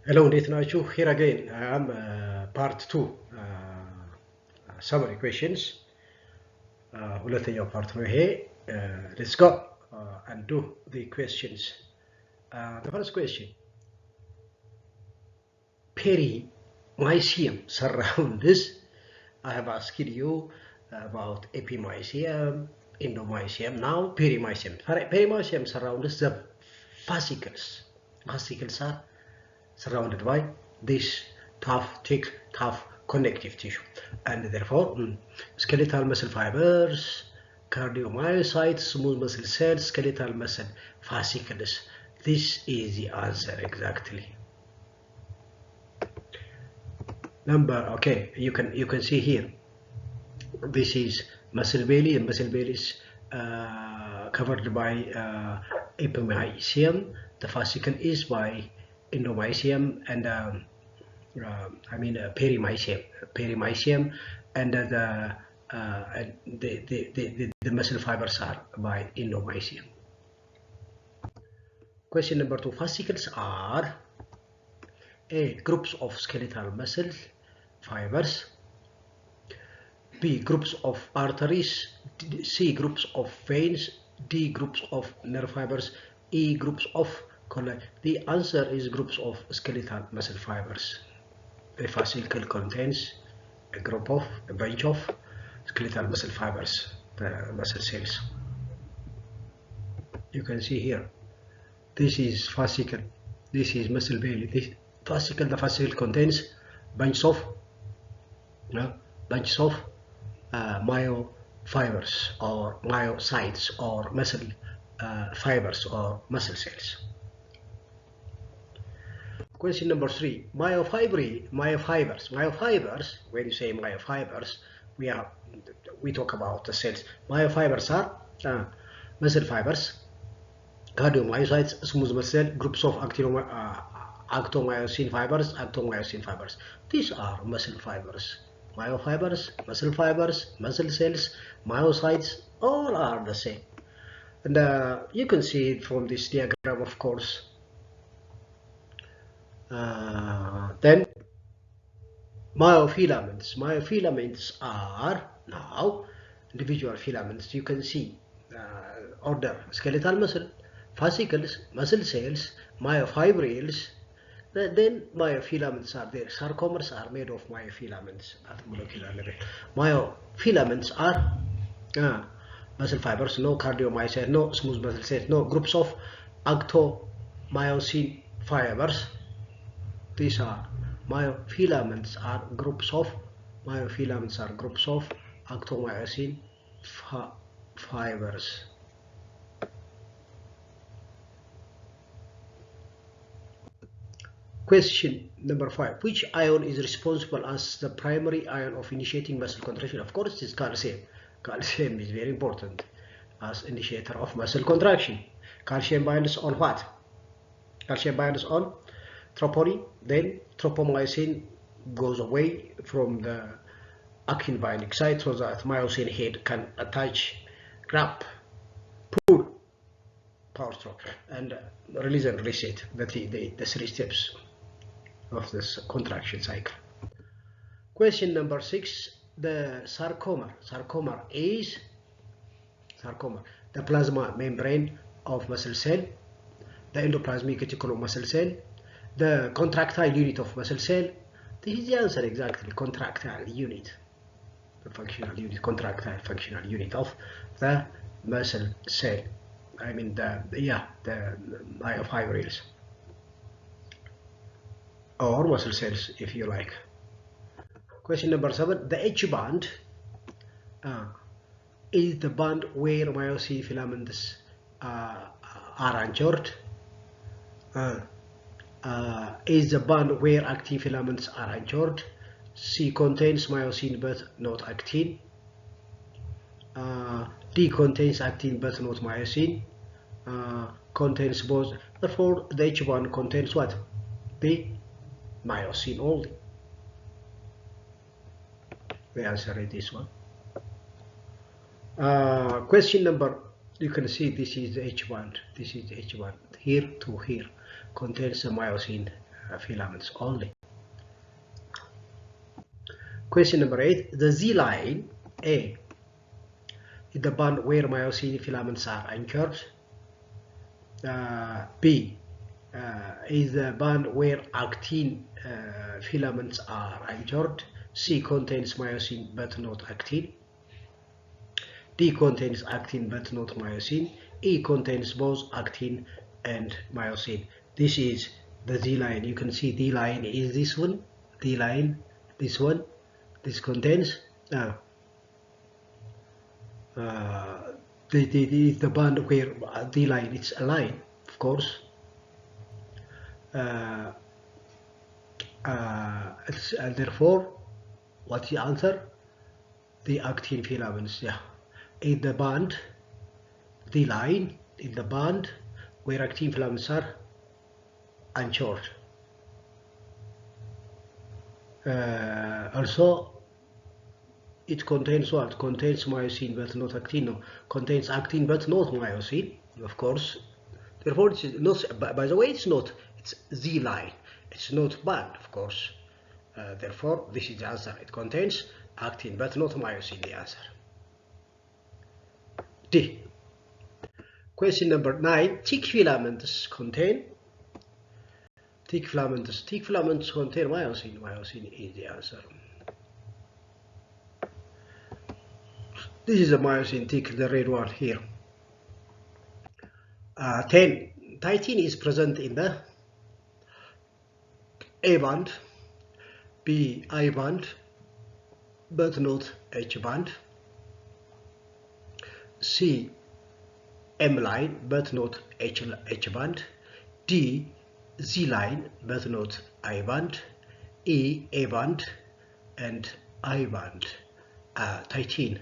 Hello, እንዴት ናችሁ? Here again, I am part 2 summary questions. ሁለተኛው part ነው ይሄ. Let's go and do the questions. The first question. Perimysium surrounds. I have asked you about epimysium, endomysium. Now perimysium. Perimysium surrounds the fascicles. Fascicles are surrounded by this thick, tough connective tissue, and therefore skeletal muscle fibers, cardiomyocytes, smooth muscle cells, skeletal muscle fascicles. This is the answer exactly. Number, okay, you can see here. This is muscle belly, and muscle belly is covered by epimysium. The fascicle is by endomysium and perimysium, and the muscle fibers are by endomysium. Question number 2. Fascicles are A. Groups of skeletal muscle fibers, B. Groups of arteries, C. Groups of veins, D. Groups of nerve fibers, E. Groups of The answer is groups of skeletal muscle fibers. A fascicle contains a bunch of skeletal muscle fibers, the muscle cells. You can see here. This is fascicle. This is muscle belly. This fascicle. The fascicle contains bunches of myofibers or myocytes or muscle fibers or muscle cells. Question number 3. Myofibers. When you say myofibers, we talk about the cells. Myofibers are muscle fibers, cardiomyocytes, smooth muscle, groups of actomyosin fibers. These are muscle fibers. Myofibers, muscle cells, myocytes, all are the same. And you can see it from this diagram, of course. Then myofilaments. Myofilaments are now individual filaments. You can see order: skeletal muscle, fascicles, muscle cells, myofibrils. Then myofilaments are there. Sarcomers are made of myofilaments at molecular level. Myofilaments are muscle fibers, no cardiomyocytes, no smooth muscle cells, no groups of actomyosin fibers. These are myofilaments are groups of actomyosin fibers. Question number 5. Which ion is responsible as the primary ion of initiating muscle contraction? Of course, it's calcium. Calcium is very important as initiator of muscle contraction. Calcium binds on what? Calcium binds on troponin, then tropomyosin goes away from the actin binding site so that myosin head can attach, grab, pull, power stroke, and release and reset. The 3 steps of this contraction cycle. Question number 6. The sarcomer is the plasma membrane of muscle cell, the endoplasmic reticulum muscle cell, the contractile unit of muscle cell. This is the answer exactly. Contractile unit, the functional unit, contractile functional unit of the muscle cell. I mean the myofibrils or muscle cells, if you like. Question number 7. The H band is the band where myosin filaments are anchored. Is the band where actin filaments are anchored. C. Contains myosin but not actin. D. Contains actin but not myosin. Contains both. Therefore, the H band contains what? The myosin only. The answer is this one. Question number, you can see this is the H band. This is the H band. Here to here contains the myosin filaments only. Question number 8. The Z line A is the band where myosin filaments are anchored. B is the band where actin filaments are anchored. C contains myosin but not actin. D contains actin but not myosin. E contains both actin and myosin. This is the Z line. You can see D line is this one, D line, this one. This contains the band where D line, it's a line, of course. Therefore, what's the answer? The actin filaments, yeah. In the band, the line in the band where actin filaments are anchored. Also, it contains what? Contains myosin but not actin. No, contains actin but not myosin, of course. Therefore, it's not. By the way, it's not. It's Z line. It's not band, of course. Therefore, this is the answer. It contains actin but not myosin. The answer. D. Question number 9. Thick filaments contain. Thick filaments contain myosin. Myosin is the answer. This is a myosin thick, the red one here. 10. Titin is present in the A band, B I band, but not H band. C M line, but not H band. D Z line, but not I band. E A band and I band. Titin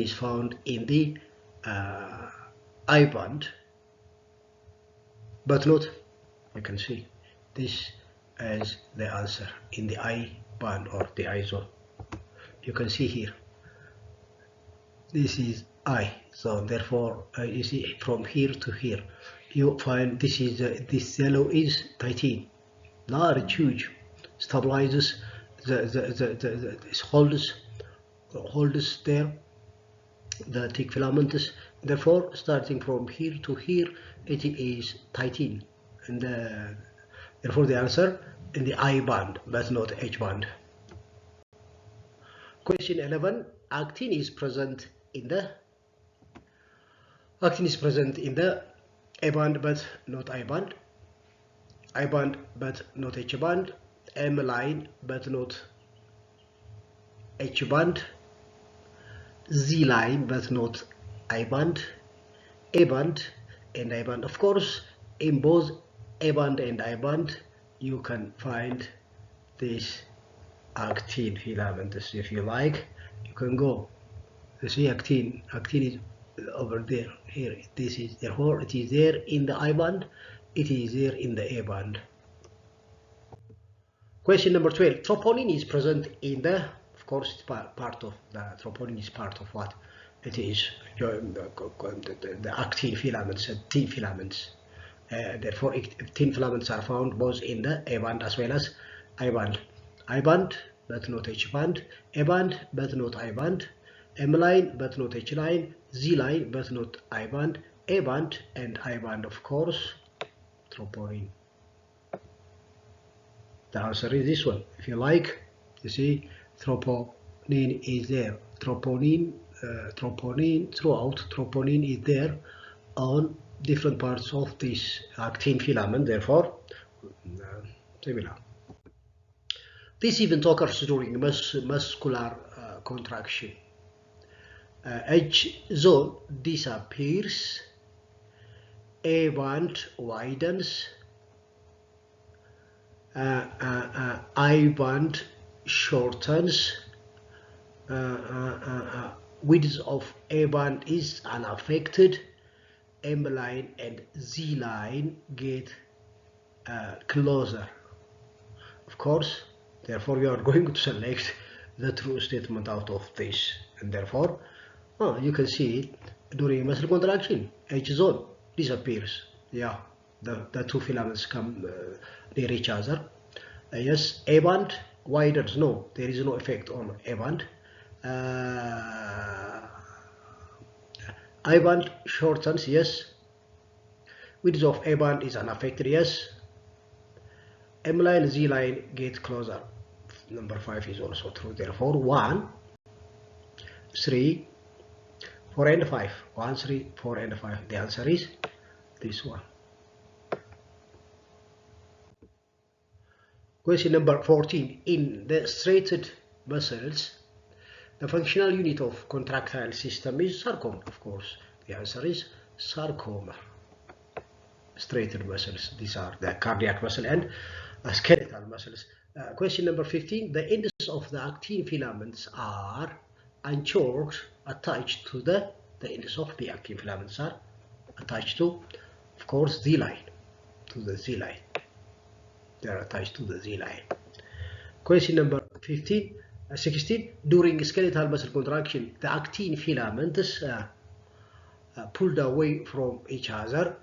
is found in the I band, but not, you can see this as the answer in the I band or the I zone. You can see here, this is I zone. Therefore, you see from here to here, you find this is this yellow is titin, large, huge, stabilizes this holds there the thick filaments. Therefore, starting from here to here, it is titin, and therefore the answer in the I band but not H band. Question 11. Actin is present in the A band but not I band. I band but not H band. M line but not H band. Z line but not I band. A band and I band. Of course, in both A band and I band, you can find this actin filaments. If you like, you can go. You see, actin is over there. Here, this is therefore it is there in the I band. It is there in the A band. Question number 12. Troponin is present in the. Of course, it's part of the troponin is part of what? It is the actin filaments and thin filaments. Therefore, thin filaments are found both in the A band as well as I band. I band but not H band. A band but not I band. M line but not H line. Z line but not I band. A band and I band, of course. Troponin. The answer is this one. If you like, you see, troponin is there. Troponin throughout. Troponin is there on different parts of this actin filament. Therefore, similar. This event occurs during muscular contraction. H zone disappears. A band widens. I band shortens. Width of A band is unaffected. M line and Z line get closer. Of course, therefore you are going to select the true statement out of this, and therefore you can see it during muscle contraction. H zone disappears. Yeah, the two filaments come near each other. Yes, A band widens. No, there is no effect on A band. I band shortens. Yes. Width of A band is unaffected. Yes. M line, Z line get closer. Number 5 is also true. Therefore, 1, 3, 4, and 5. 1, 3, 4, and 5. The answer is this one. Question number 14. In the striated muscles, the functional unit of contractile system is sarcomere. Of course, the answer is sarcomere. Striated muscles. These are the cardiac muscle and skeletal muscles. Question number 15. The ends of the actin filaments are unchoked, attached to the ends of the actin filaments are attached to, of course, Z line, to the Z line. They are attached to the Z line. Question number 16. During skeletal muscle contraction, the actin filaments pulled away from each other,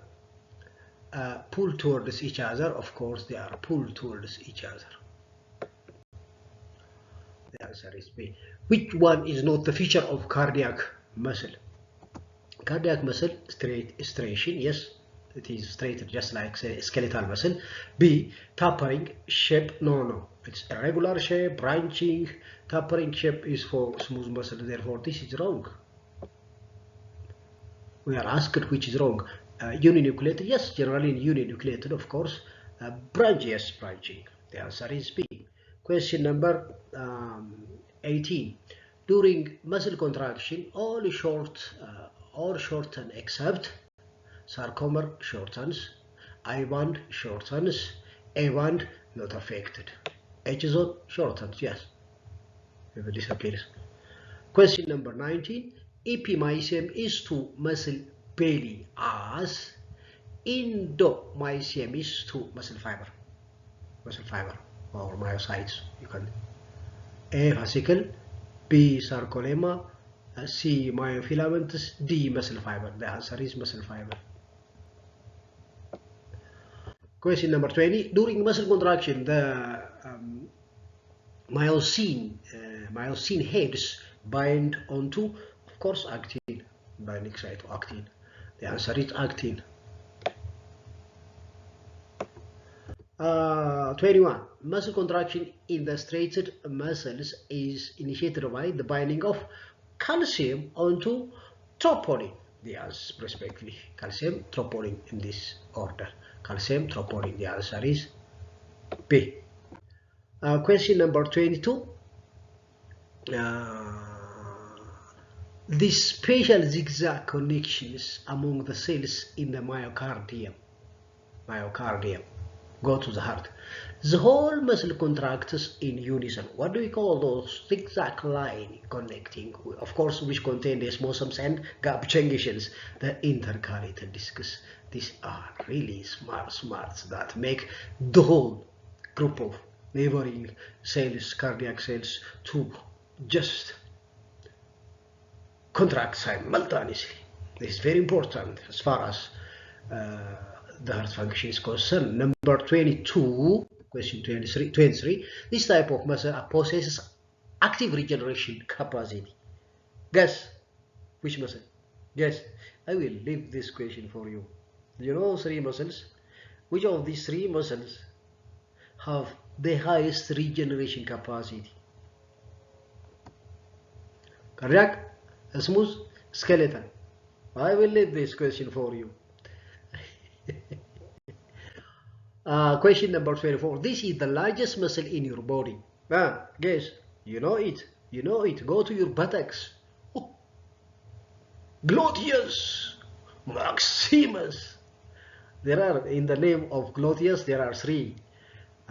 pulled towards each other. Of course, they are pulled towards each other. The answer is B. Which one is not the feature of cardiac muscle? Cardiac muscle striation. Yes, it is straight just like skeletal muscle. B. Tapering shape. No. It's irregular shape, branching. Tapering shape is for smooth muscle. Therefore, this is wrong. We are asked which is wrong. Uninucleated. Yes, generally uninucleated, of course. Branch. Yes, branching. The answer is B. Question number 18. During muscle contraction, all shorten except sarcomere shortens, I band shortens, A band not affected. H zone shortens. Yes, it disappears. Question number 19. Epimysium is to muscle belly as endomysium is to muscle fiber or myocytes. You can A fascicle, B sarcolemma, C myofilaments, D muscle fiber. The answer is muscle fiber. Question number 20. During muscle contraction, the myosin heads bind onto, of course, actin, binding site to actin. The answer is actin. 21. Muscle contraction in the striated muscles is initiated by the binding of calcium onto troponin. The answer, respectively, calcium, troponin in this order. Calcium, troponin. The answer is B. Question number 22. The special zigzag connections among the cells in the myocardium go to the heart. The whole muscle contracts in unison. What do we call those zigzag line connecting? Of course, which contain desmosums and gap junctions, the intercalated discs. These are really smarts that make the whole group of neighboring cells, cardiac cells, to just contract simultaneously. This is very important as far as the heart function is concerned. Number 22, question 23. This type of muscle possesses active regeneration capacity. Guess which muscle? Guess. I will leave this question for you. You know 3 muscles. Which of these 3 muscles have the highest regeneration capacity? Cardiac, smooth, skeletal. I will leave this question for you. Question number 24. This is the largest muscle in your body. Guess. You know it. Go to your buttocks. Oh. Gluteus maximus. There are, in the name of gluteus, there are 3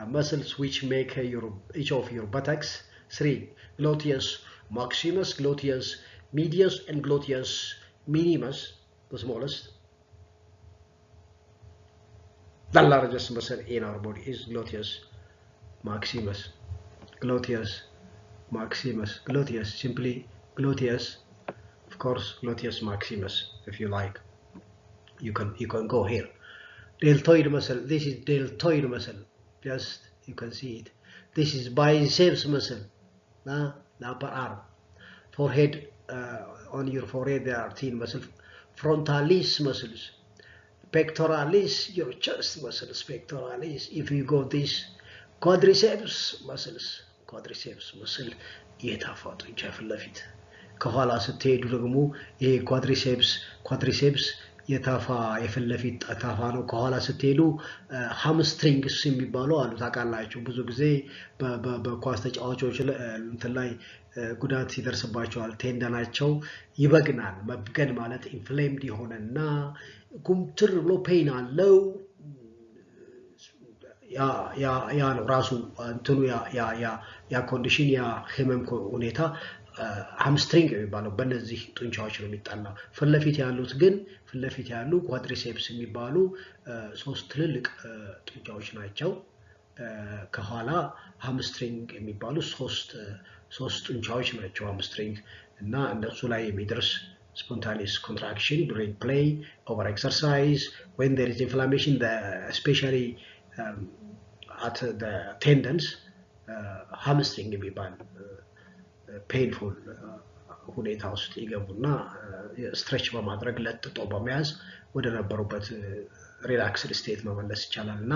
muscles which make each of your buttocks. 3. Gluteus maximus, gluteus medius, and gluteus minimus, the smallest. The largest muscle in our body is gluteus maximus. Gluteus maximus. Gluteus, simply gluteus. Of course, gluteus maximus. If you like, you can go here. deltoid muscle. This is deltoid muscle. Just you can see it. This is biceps muscle. The upper arm. Forehead, on your forehead there are thin muscles. Frontalis muscles. Pectoralis, your chest muscles. Pectoralis. If you go this, quadriceps muscles. Quadriceps muscle. የታፋ ጡንቻ ፊት ለፊት ከኋላ ስትሄዱ ደግሞ ይሄ ኳድሪሴፕስ የታፋ የፊት ለፊት ታፋ ነው። ከኋላ ስትሄዱ ሃምስትሪንግስ የሚባለው አሉ ታውቃላችሁ። ብዙ ጊዜ በኳስ ተጫዋቾች እንትን ላይ ጉዳት ይደርስባቸዋል። ቴንደናቸው ይበግናል። መብገን ማለት ኢንፍሌምድ የሆነና ጉምትር ብሎ ፔን አለው። ያ ነው ራሱ እንትኑ ያ ኮንዲሽን ያ ህመም ሁኔታ ሃምስትሪንግ የሚባለው በእነዚህ ጡንቻዎች ነው የሚጣላው። ፍለፊት ያሉት ግን ፍለፊት ያሉ ኳድሪሴፕስ የሚባሉ ሶስት ትልልቅ ጡንቻዎች ናቸው። ከኋላ ሃምስትሪንግ የሚባሉ ሶስት ጡንቻዎች ናቸው ሃምስትሪንግ እና እነሱ ላይ የሚደርስ spontaneous contraction during play, over exercise, when there is inflammation, especially at the tendons, hamstring የሚባል painful ሁኔታ ውስጥ ይገቡና ስትሬች በማድረግ ለጥጦ በመያዝ ወደ ነበሩበት ሪላክስድ ስቴት መመለስ ይቻላልና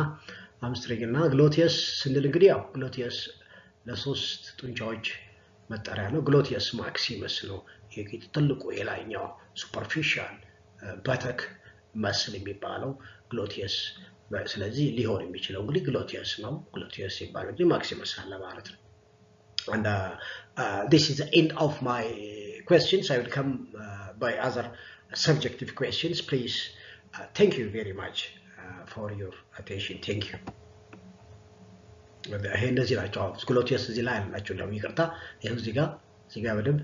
ሃምስትሪንግ እና ግሎቲየስ ስንል እንግዲህ ያው ግሎቲየስ ለሶስት ጡንቻዎች መጠሪያ ነው። ግሎቲየስ ማክሲመስ ነው ትልቁ የላይኛው ሱፐርፊሻል በተክ መስል የሚባለው ግሎቲየስ። ስለዚህ ሊሆን የሚችለው እንግዲህ ግሎቲየስ ነው። ግሎቲየስ ይባላል እንጂ ማክሲመስ አለ ማለት ነው። And this is the end of my questions. I will come by other subjective questions. Please, thank you very much for your attention. Thank you. ይሄ እንደዚህ ናቸው። ግሎቲየስ እዚህ ላይ አላችሁ። እንደውም ይቅርታ ይሄው እዚህ ጋር በደንብ